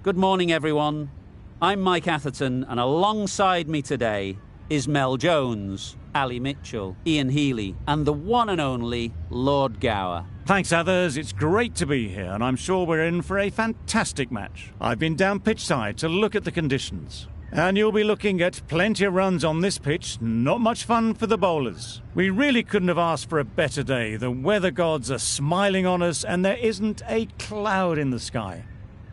Good morning, everyone. I'm Mike Atherton, and alongside me today is Mel Jones, Ali Mitchell, Ian Healy, and the one and only Lord Gower. Thanks, others. It's great to be here, and I'm sure we're in for a fantastic match. I've been down pitch side to look at the conditions. And you'll be looking at plenty of runs on this pitch, not much fun for the bowlers. We really couldn't have asked for a better day. The weather gods are smiling on us, and there isn't a cloud in the sky.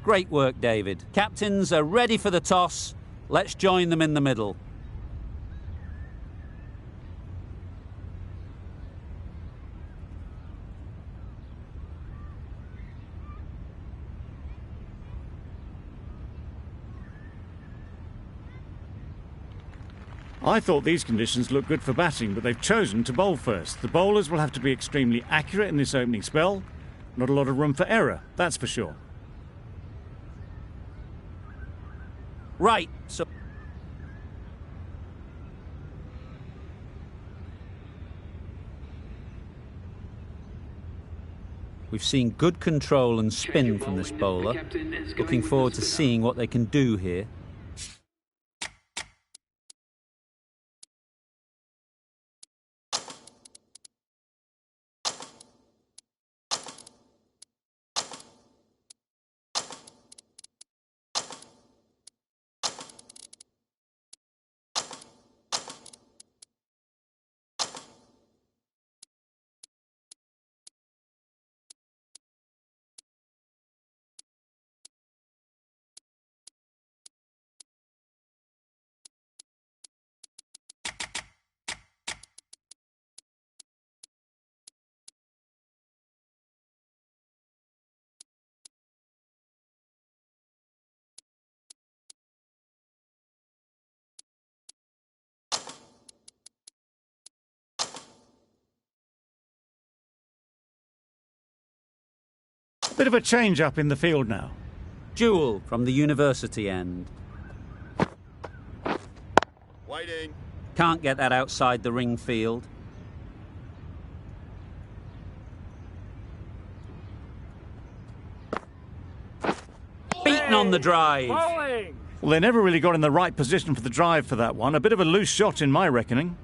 Great work, David. Captains are ready for the toss. Let's join them in the middle. I thought these conditions looked good for batting, but they've chosen to bowl first. The bowlers will have to be extremely accurate in this opening spell. Not a lot of room for error, that's for sure. Right, so we've seen good control and spin from this bowler. Looking forward to seeing what they can do here. Bit of a change-up in the field now. Jewel from the university end. Waiting. Can't get that outside the ring field. Beaten on the drive. Well, they never really got in the right position for the drive for that one. A bit of a loose shot in my reckoning.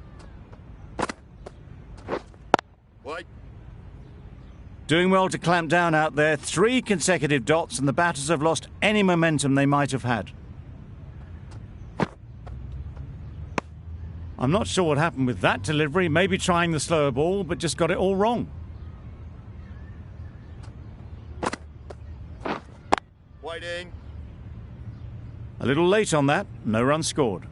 Wait. Doing well to clamp down out there. 3 consecutive dots, and the batters have lost any momentum they might have had. I'm not sure what happened with that delivery. Maybe trying the slower ball, but just got it all wrong. Waiting. A little late on that. No run scored.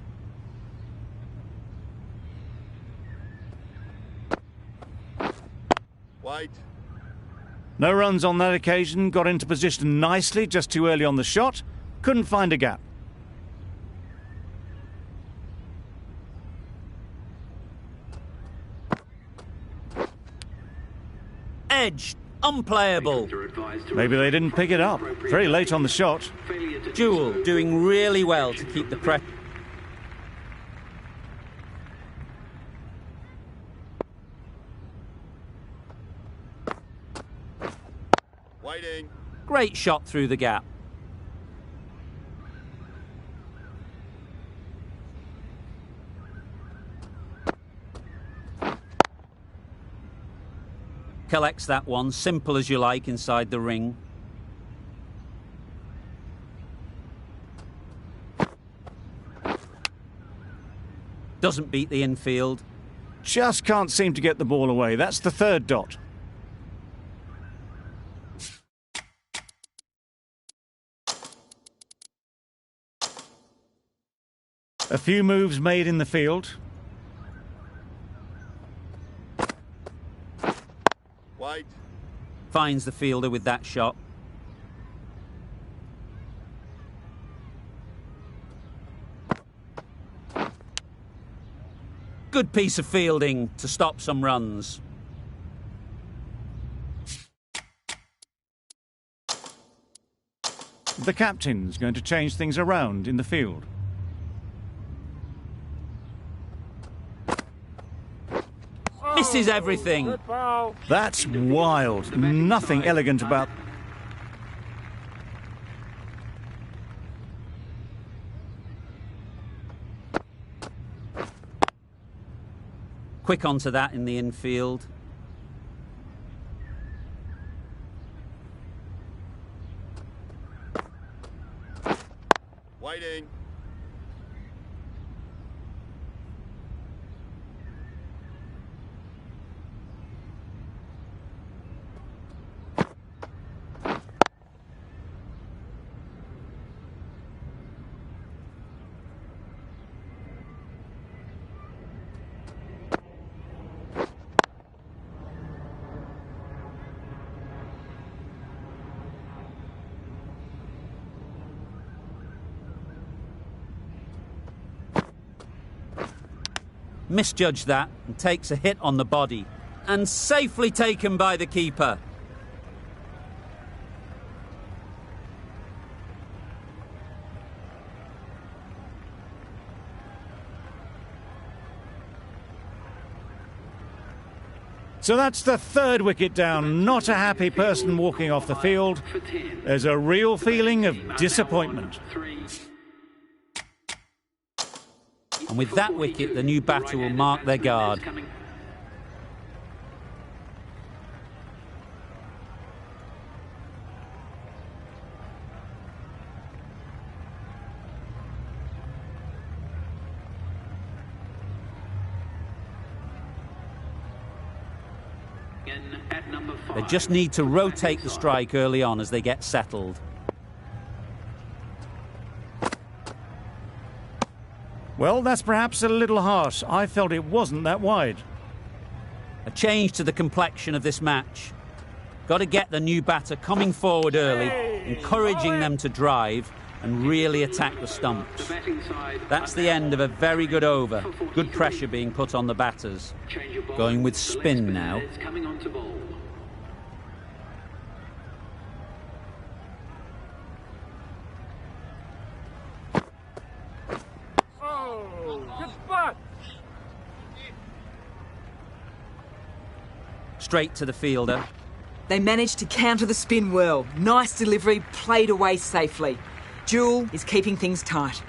Wait. No runs on that occasion. Got into position nicely, just too early on the shot. Couldn't find a gap. Edge. Unplayable. Maybe they didn't pick it up. Very late on the shot. Jewel doing really well to keep the pressure. Waiting. Great shot through the gap. Collects that one, simple as you like, inside the ring. Doesn't beat the infield. Just can't seem to get the ball away. That's the 3rd dot. A few moves made in the field. Wait. Finds the fielder with that shot. Good piece of fielding to stop some runs. The captain's going to change things around in the field. Misses everything. That's wild. Nothing elegant about... quick onto that in the infield. Waiting. Misjudged that and takes a hit on the body. And safely taken by the keeper. So that's the third wicket down. Not a happy person walking off the field. There's a real feeling of disappointment. And with that wicket, the new batter will mark their guard. They just need to rotate the strike early on as they get settled. Well, that's perhaps a little harsh. I felt it wasn't that wide. A change to the complexion of this match. Got to get the new batter coming forward early, encouraging them to drive and really attack the stumps. That's the end of a very good over. Good pressure being put on the batters. Going with spin now. Straight to the fielder. They managed to counter the spin well. Nice delivery, played away safely. Jewel is keeping things tight.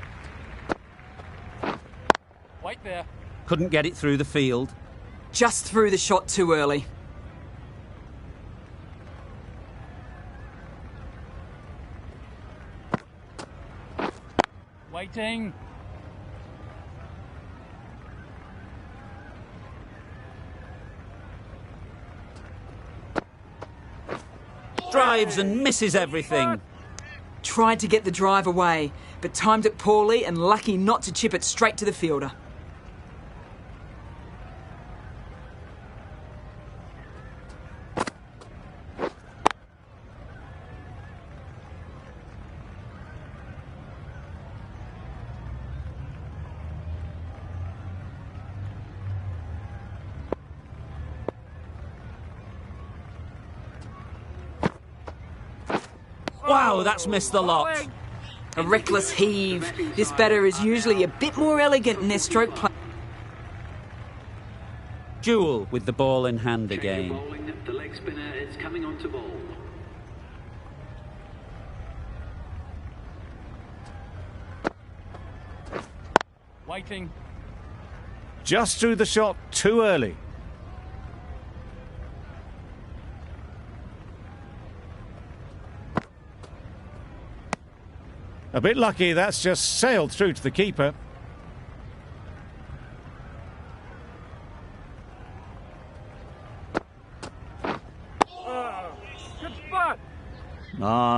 Wait there. Couldn't get it through the field. Just threw the shot too early. Waiting. Drives and misses everything. Tried to get the drive away, but timed it poorly and lucky not to chip it straight to the fielder. Wow, that's missed the lot. A reckless heave. This batter is usually a bit more elegant in their stroke play. Jewel with the ball in hand again. The leg spinner is coming on to ball. Waiting. Just threw the shot too early. A bit lucky, that's just sailed through to the keeper.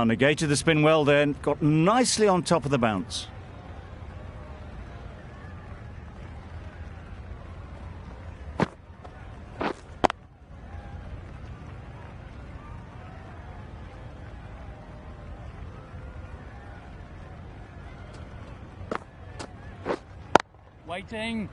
Negated the spin well then, got nicely on top of the bounce. Waiting.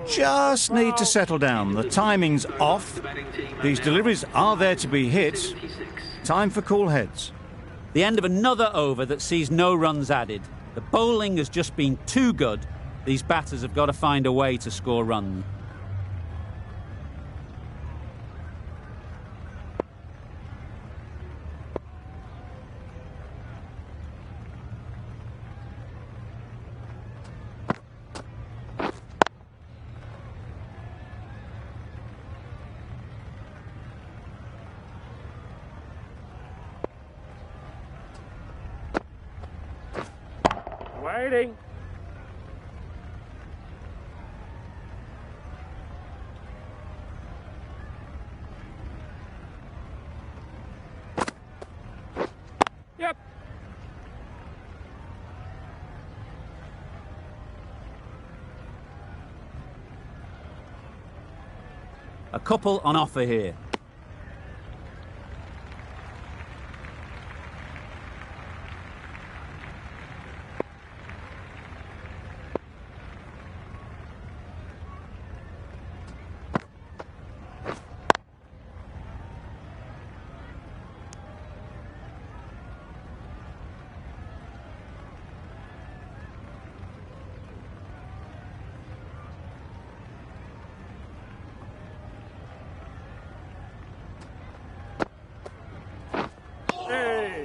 Just need to settle down. The timing's off. These deliveries are there to be hit. Time for cool heads. The end of another over that sees no runs added. The bowling has just been too good. These batters have got to find a way to score runs. Waiting. Yep. A couple on offer here.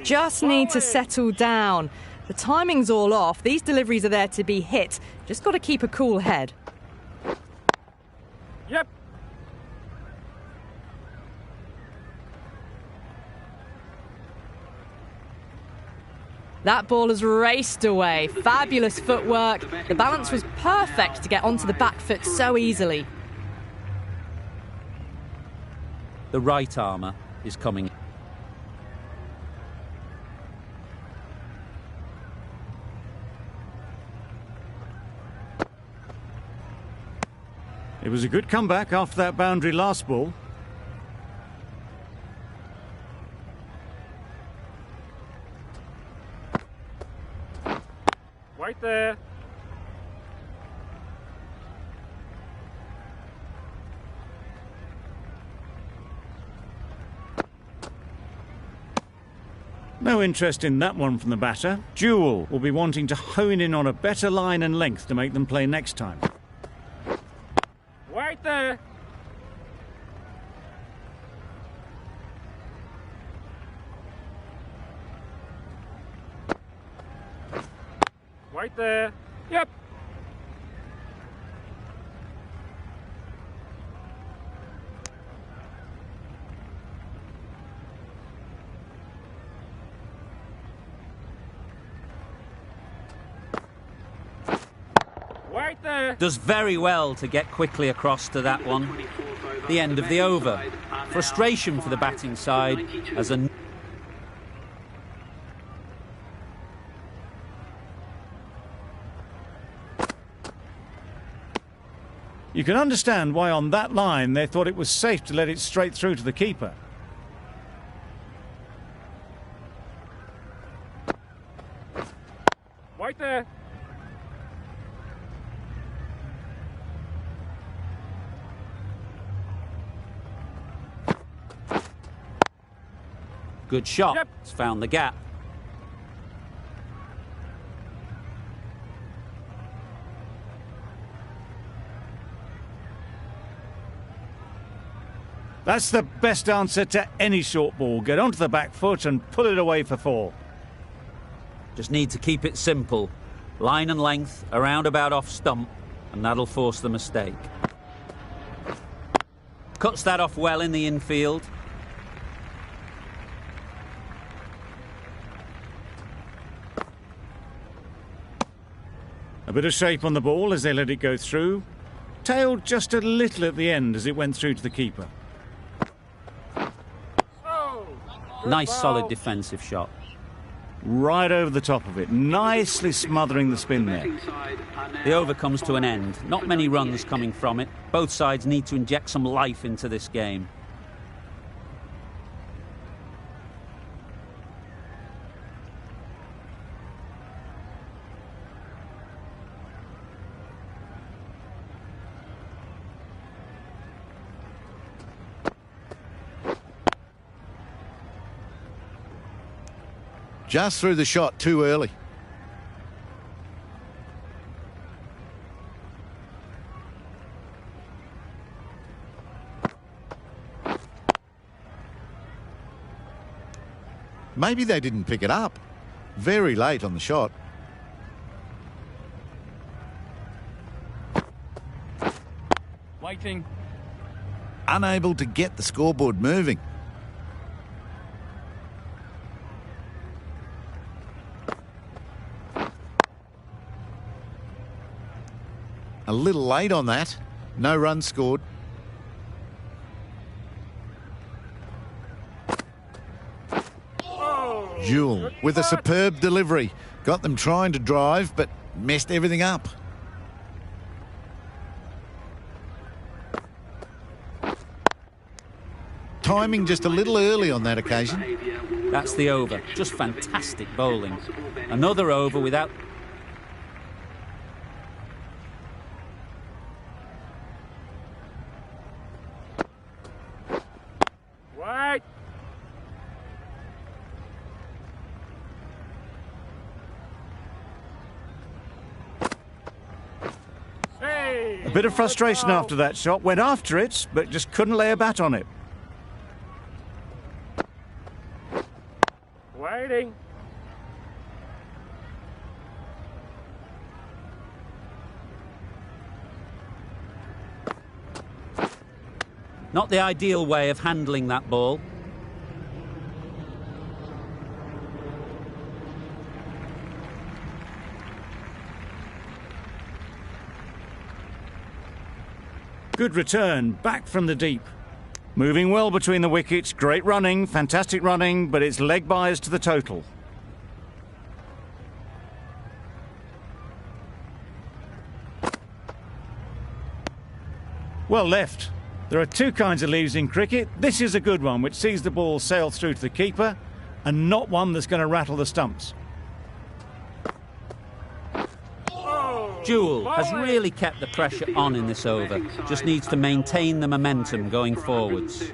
Just need to settle down. The timing's all off. These deliveries are there to be hit. Just got to keep a cool head. Yep. That ball has raced away. Fabulous footwork. The balance was perfect to get onto the back foot so easily. The right armour is coming. It was a good comeback after that boundary last ball. Right there. No interest in that one from the batter. Jewel will be wanting to hone in on a better line and length to make them play next time. Right there. Right there. Yep. Right there. Does very well to get quickly across to that one. The end of the over. Frustration for the batting side as a... You can understand why on that line they thought it was safe to let it straight through to the keeper. Right there. Good shot. Yep. It's found the gap. That's the best answer to any short ball. Get onto the back foot and pull it away for 4. Just need to keep it simple. Line and length, around about off stump, and that'll force the mistake. Cuts that off well in the infield. A bit of shape on the ball as they let it go through. Tailed just a little at the end as it went through to the keeper. Nice solid defensive shot. Right over the top of it, nicely smothering the spin there. The over comes to an end. Not many runs coming from it. Both sides need to inject some life into this game. Just threw the shot too early. Maybe they didn't pick it up. Very late on the shot. Waiting. Unable to get the scoreboard moving. A little late on that. No runs scored. Jewel with a superb delivery. Got them trying to drive, but messed everything up. Timing just a little early on that occasion. That's the over. Just fantastic bowling. Another over without... Wait. Hey. A bit of frustration after that shot. Went after it, but just couldn't lay a bat on it. Waiting. Not the ideal way of handling that ball. Good return, back from the deep. Moving well between the wickets, great running, fantastic running, but it's leg byes to the total. Well left. There are two kinds of leaves in cricket. This is a good one, which sees the ball sail through to the keeper, and not one that's going to rattle the stumps. Jewel has really kept the pressure on in this over. Just needs to maintain the momentum going forwards.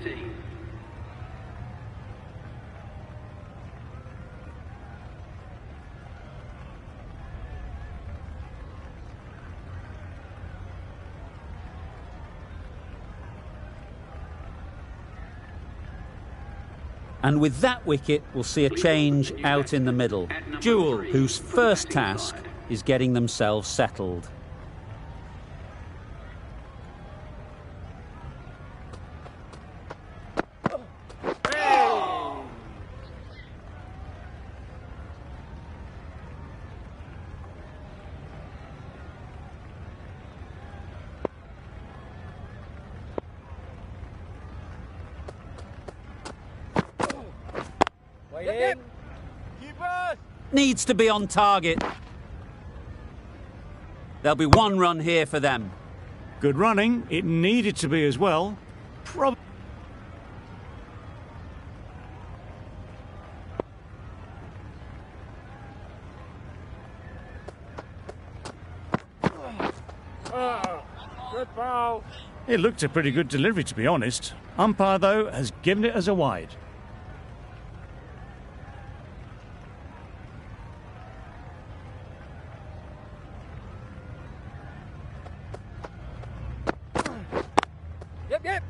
And with that wicket, we'll see a change out in the middle. Jewel, whose first task is getting themselves settled. Yep. Needs to be on target. There'll be one run here for them. Good running, it needed to be as well. Good ball. It looked a pretty good delivery, to be honest. Umpire, though, has given it as a wide. Yep.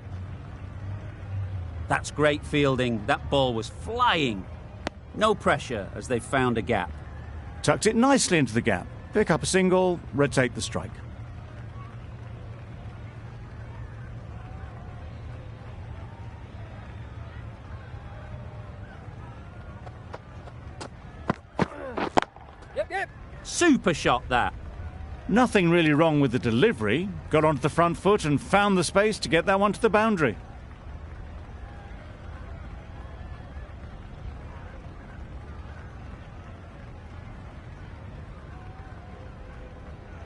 That's great fielding. That ball was flying. No pressure as they found a gap. Tucked it nicely into the gap. Pick up a single, rotate the strike. Yep. Super shot, that. Nothing really wrong with the delivery. Got onto the front foot and found the space to get that one to the boundary.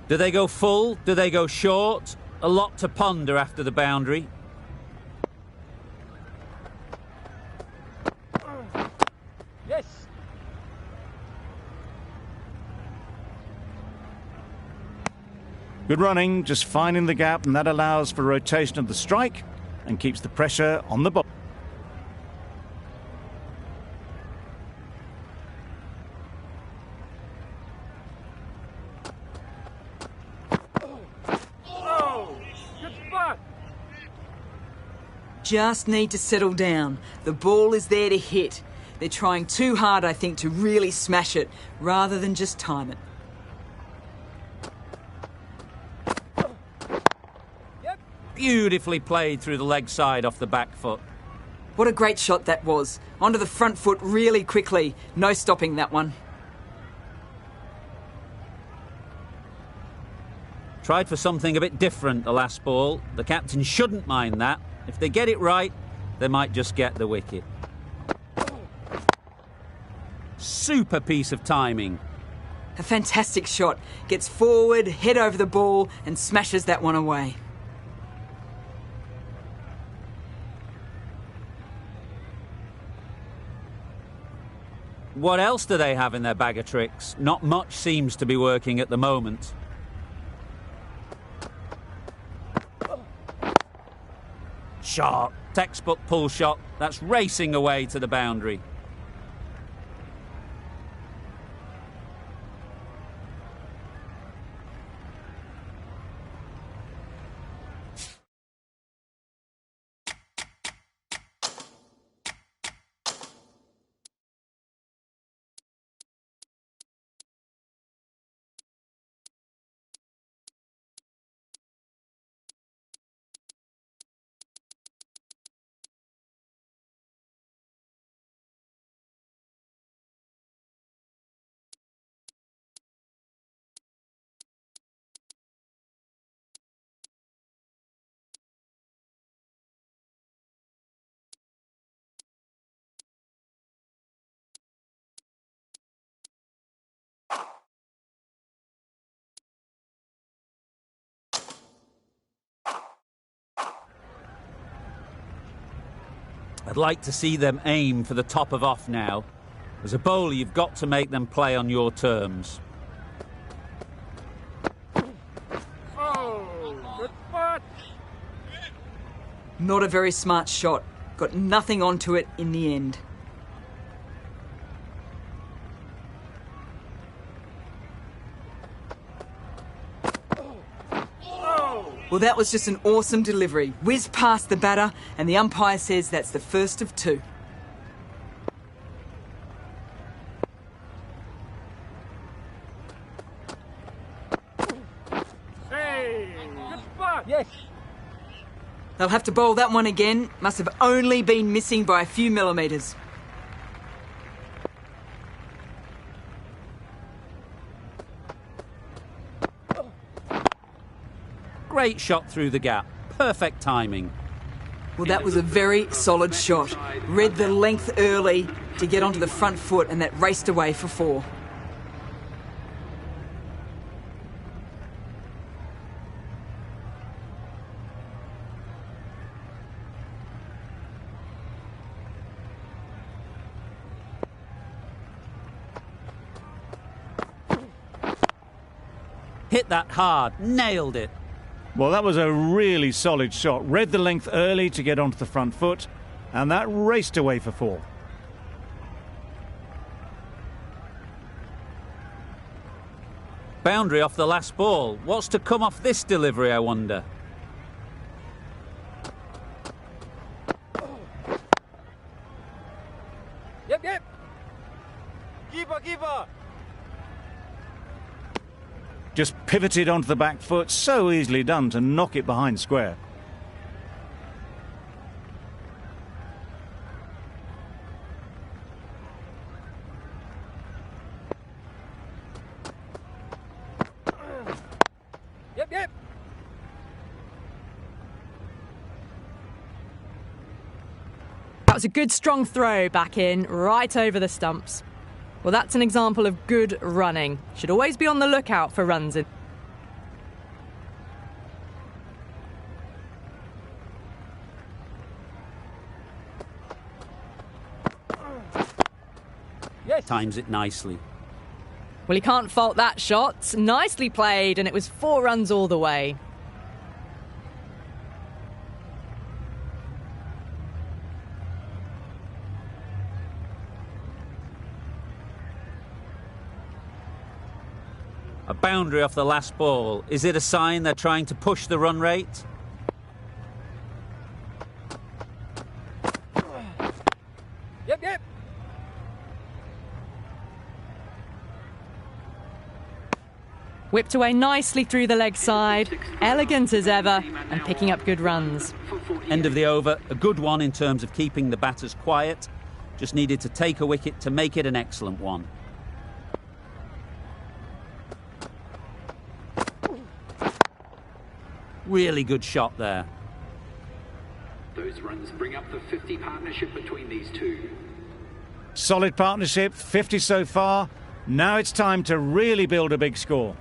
Do they go full? Do they go short? A lot to ponder after the boundary. Yes. Good running, just finding the gap, and that allows for rotation of the strike and keeps the pressure on the ball. Good spot. Just need to settle down. The ball is there to hit. They're trying too hard, I think, to really smash it, rather than just time it. Beautifully played through the leg side off the back foot. What a great shot that was. Onto the front foot really quickly. No stopping that one. Tried for something a bit different the last ball. The captain shouldn't mind that. If they get it right, they might just get the wicket. Super piece of timing. A fantastic shot. Gets forward, head over the ball and smashes that one away. What else do they have in their bag of tricks? Not much seems to be working at the moment. Shot. Textbook pull shot. That's racing away to the boundary. I'd like to see them aim for the top of off now. As a bowler, you've got to make them play on your terms. Oh, good spot. Not a very smart shot. Got nothing onto it in the end. Well, that was just an awesome delivery. Whiz past the batter, and the umpire says that's the first of two. Hey, good spot. Yes. They'll have to bowl that one again. Must have only been missing by a few millimetres. Great shot through the gap. Perfect timing. Well, that was a very solid shot. Read the length early to get onto the front foot, and that raced away for four. Hit that hard. Nailed it. Well, that was a really solid shot. Read the length early to get onto the front foot, and that raced away for four. Boundary off the last ball. What's to come off this delivery, I wonder? Yep. Keeper. Just pivoted onto the back foot, so easily done to knock it behind square. Yep. That was a good strong throw back in, right over the stumps. Well, that's an example of good running. Should always be on the lookout for runs in. Yes. Times it nicely. Well, you can't fault that shot. Nicely played, and it was 4 runs all the way. A boundary off the last ball. Is it a sign they're trying to push the run rate? Yep. Whipped away nicely through the leg side. Elegant as ever, and picking up good runs. End of the over. A good one in terms of keeping the batters quiet. Just needed to take a wicket to make it an excellent one. Really good shot there. Those runs bring up the 50 partnership between these two. Solid partnership, 50 so far. Now it's time to really build a big score.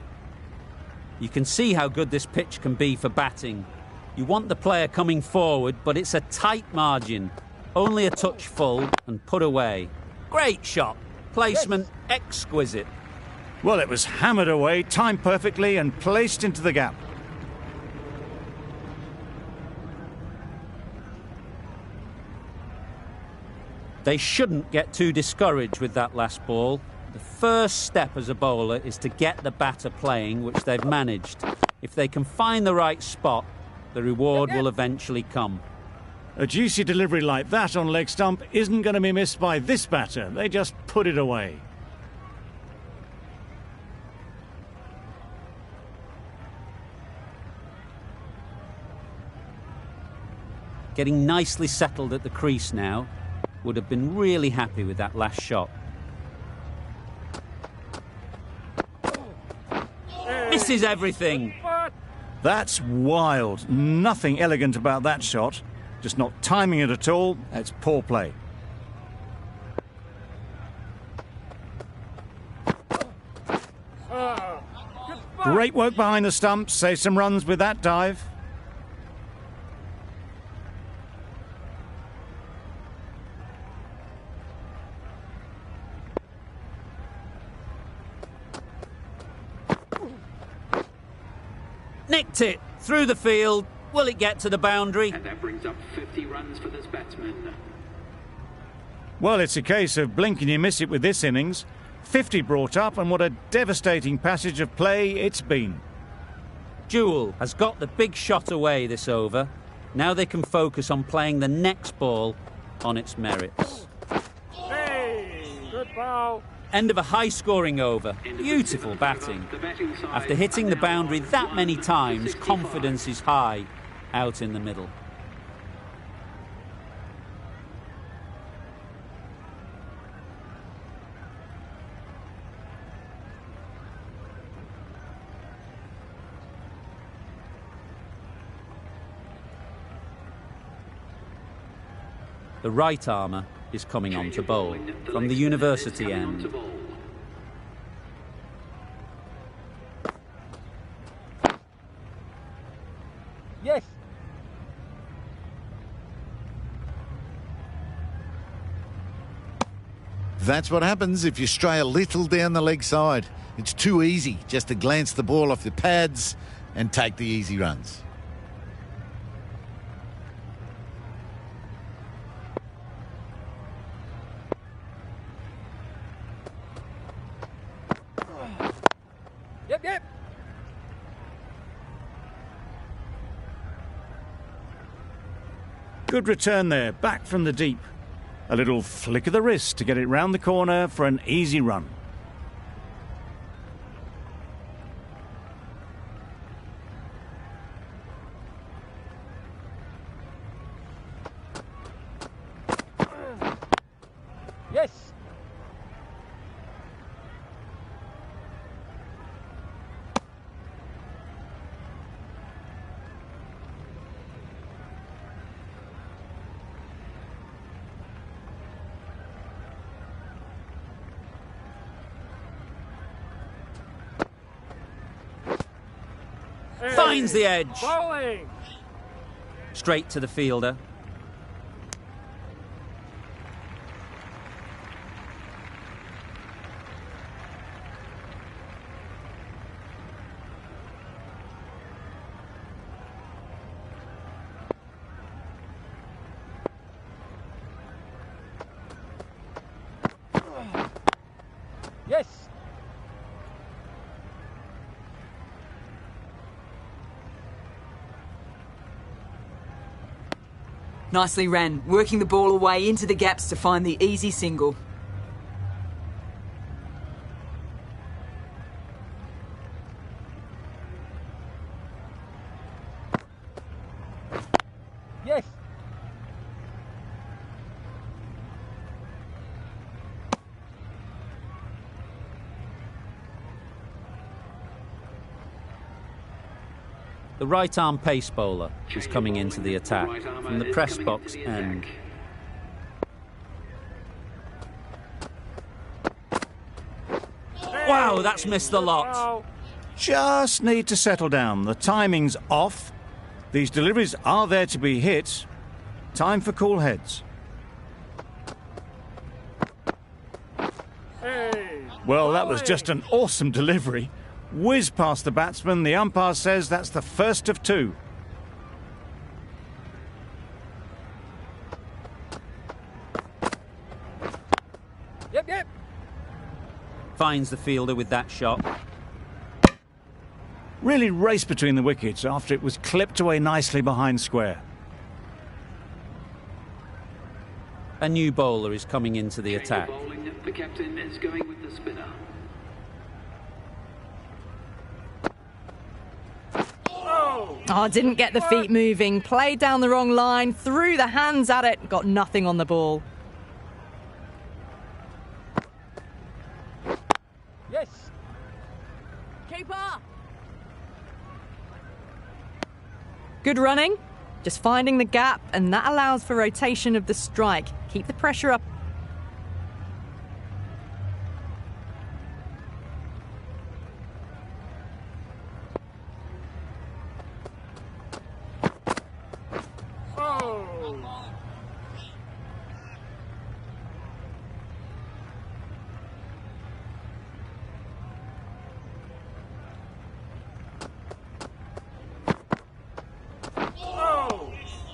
You can see how good this pitch can be for batting. You want the player coming forward, but it's a tight margin. Only a touch full and put away. Great shot. Placement exquisite. Well, it was hammered away, timed perfectly and placed into the gap. They shouldn't get too discouraged with that last ball. The first step as a bowler is to get the batter playing, which they've managed. If they can find the right spot, the reward will eventually come. A juicy delivery like that on leg stump isn't going to be missed by this batter. They just put it away. Getting nicely settled at the crease now. Would have been really happy with that last shot. Misses everything. That's wild. Nothing elegant about that shot. Just not timing it at all. It's poor play. Great work behind the stumps. Save some runs with that dive. Nicked it through the field. Will it get to the boundary? And that brings up 50 runs for this batsman. Well, it's a case of blink and you miss it with this innings. 50 brought up, and what a devastating passage of play it's been. Jewell has got the big shot away this over. Now they can focus on playing the next ball on its merits. Hey, good ball. End of a high-scoring over. Beautiful batting. After hitting the boundary that many times, confidence is high out in the middle. The right armour is coming on to bowl from the university end. Yes. That's what happens if you stray a little down the leg side. It's too easy just to glance the ball off the pads and take the easy runs. Yep. Good return there, back from the deep. A little flick of the wrist to get it round the corner for an easy run. Yes. Finds the edge. Bowling. Straight to the fielder. Yes. Nicely ran, working the ball away into the gaps to find the easy single. Yes. The right-arm pace bowler is coming into the attack from the press box end. Wow, that's missed the lot. Just need to settle down. The timing's off. These deliveries are there to be hit. Time for cool heads. Well, that was just an awesome delivery. Whiz past the batsman. The umpire says that's the first of two. Yep, yep. Finds the fielder with that shot. Really raced between the wickets after it was clipped away nicely behind square. A new bowler is coming into the attack. Bowling, the captain is going with the spinner. Oh, didn't get the feet moving. Played down the wrong line. Threw the hands at it. Got nothing on the ball. Yes. Keeper! Good running. Just finding the gap, and that allows for rotation of the strike. Keep the pressure up.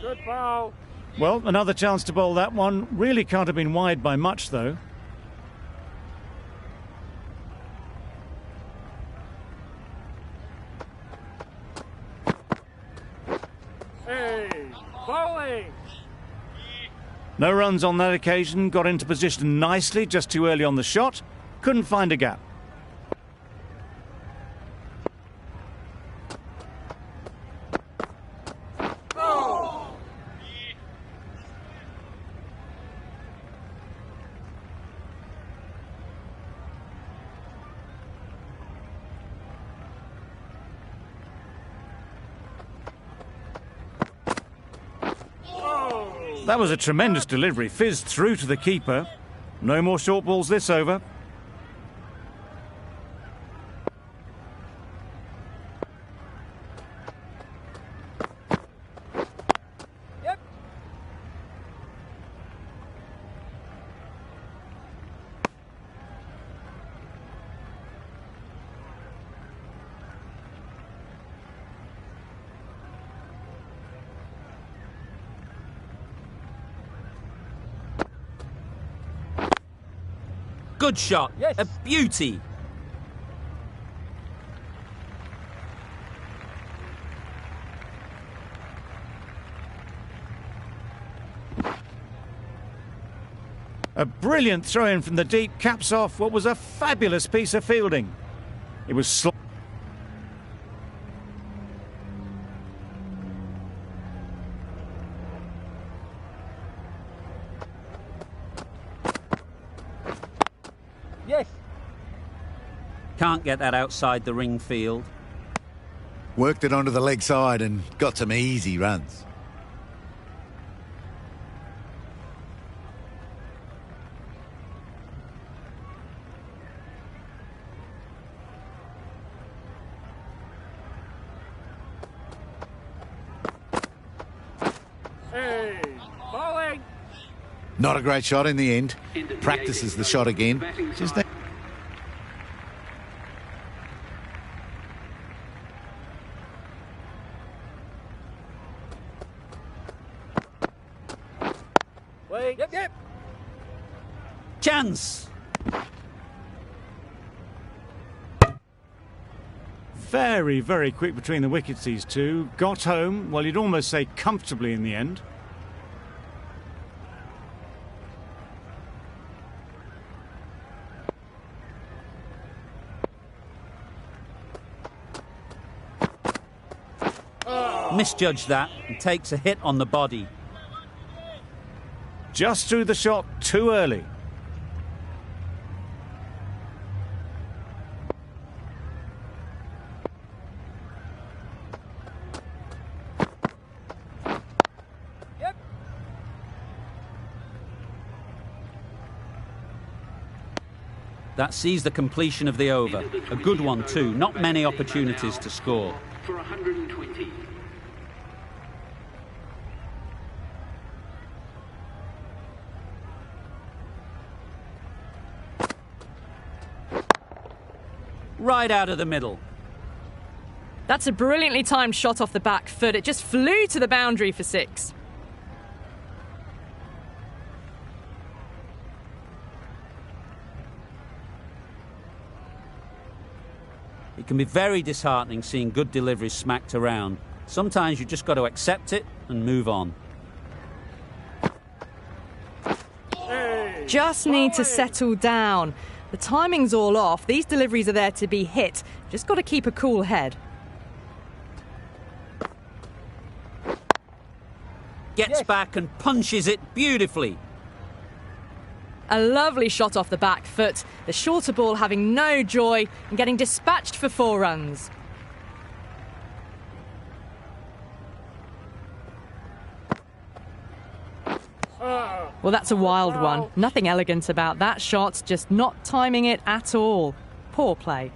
Good foul. Well, another chance to bowl that one. Really can't have been wide by much, though. Hey, bowling. No runs on that occasion. Got into position nicely, just too early on the shot. Couldn't find a gap. That was a tremendous delivery. Fizzed through to the keeper. No more short balls this over. Yep. Good shot. Yes. A beauty. A brilliant throw-in from the deep caps off what was a fabulous piece of fielding. It was Yes. Can't get that outside the ring field. Worked it onto the leg side and got some easy runs. Hey, bowling. Not a great shot in the end. Practices the shot again. Just Wait. Yep, yep. Chance. very, very quick between the wickets, these two. Got home, well, you'd almost say comfortably in the end. Misjudged that and takes a hit on the body. Just threw the shot too early. That sees the completion of the over. A good one too, not many opportunities to score. For 120. Right out of the middle. That's a brilliantly timed shot off the back foot. It just flew to the boundary for 6. It can be very disheartening seeing good deliveries smacked around. Sometimes you just got to accept it and move on. Just need to settle down. The timing's all off. These deliveries are there to be hit. Just got to keep a cool head. Gets back and punches it beautifully. A lovely shot off the back foot. The shorter ball having no joy and getting dispatched for 4 runs. Well, that's a wild one. Nothing elegant about that shot, just not timing it at all. Poor play.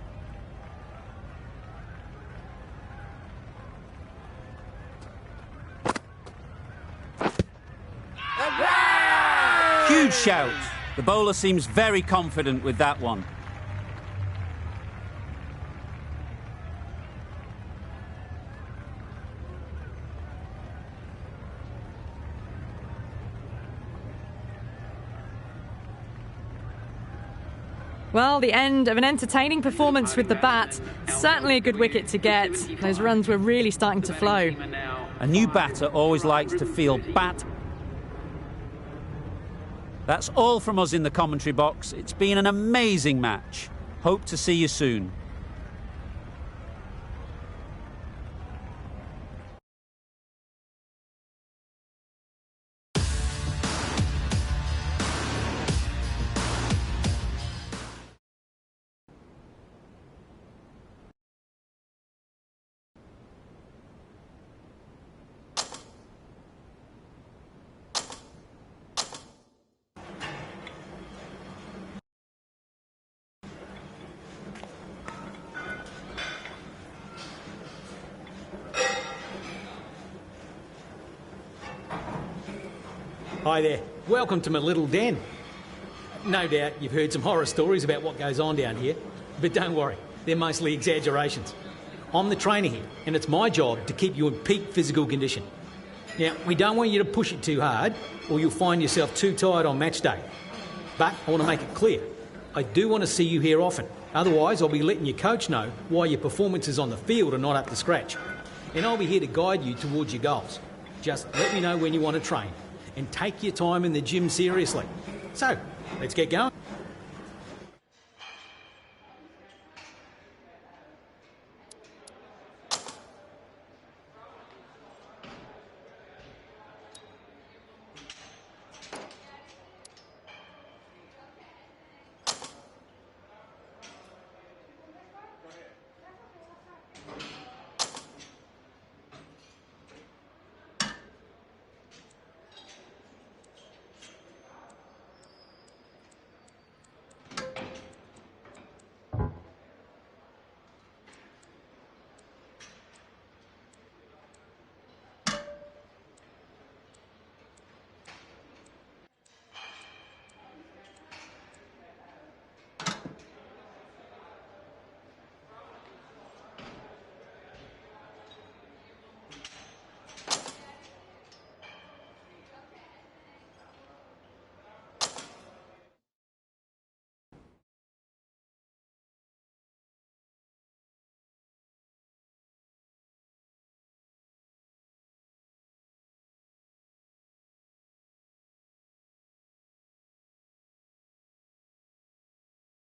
Huge shout. The bowler seems very confident with that one. Well, the end of an entertaining performance with the bat. Certainly a good wicket to get. Those runs were really starting to flow. A new batter always likes to feel bat. That's all from us in the commentary box. It's been an amazing match. Hope to see you soon. Hi there. Welcome to my little den. No doubt you've heard some horror stories about what goes on down here, but don't worry, they're mostly exaggerations. I'm the trainer here, and it's my job to keep you in peak physical condition. Now, we don't want you to push it too hard, or you'll find yourself too tired on match day. But I want to make it clear, I do want to see you here often. Otherwise, I'll be letting your coach know why your performances on the field are not up to scratch. And I'll be here to guide you towards your goals. Just let me know when you want to train. And take your time in the gym seriously. So, let's get going.